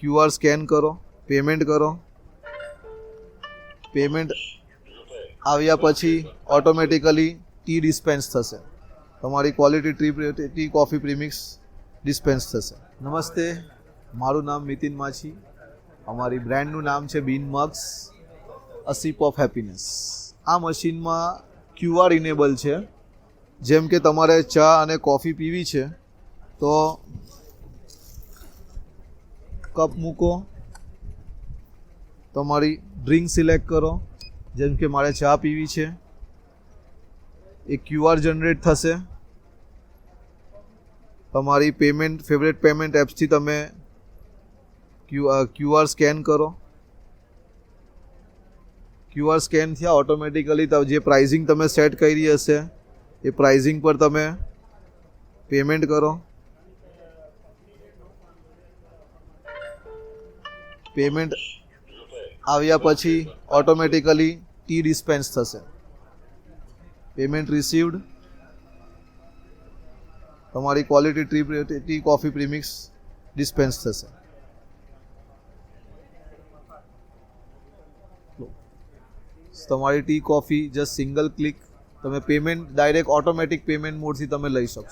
QR scan કરો, payment કરો. Payment આવ્યા પછી ઓટોમેટિકલી ટી ડિસ્પેન્સ થશે. તમારી quality tea coffee premix dispense થશે. નમસ્તે, મારું નામ મિતિન માછી. અમારી બ્રાન્ડનું નામ છે બીન મગ્સ, અ સિપ ઓફ હેપીનેસ. આ મશીનમાં QR ઇનેબલ છે. જેમ કે તમારે ચા અને કોફી પીવી છે તો કપ મૂકો, તમારી ડ્રિંક સિલેક્ટ કરો. જેમ કે મારે ચા પીવી છે, એક QR જનરેટ થશે. તમારી પેમેન્ટ ફેવરેટ પેમેન્ટ એપ્સથી તમે QR સ્કેન કરો. QR સ્કેન થયા ઓટોમેટિકલી જે પ્રાઇઝિંગ તમે સેટ કરી હશે એ પ્રાઇઝિંગ પર તમે પેમેન્ટ કરો. પેમેન્ટ આવ્યા પછી ઓટોમેટિકલી ટી ડિસ્પેન્સ થશે. Payment received. તમારી quality tea coffee premix dispense થશે. તમારી tea coffee just single click તમે પેમેન્ટ ડાયરેક્ટ ઓટોમેટિક પેમેન્ટ મોડથી તમે લઈ શકશો.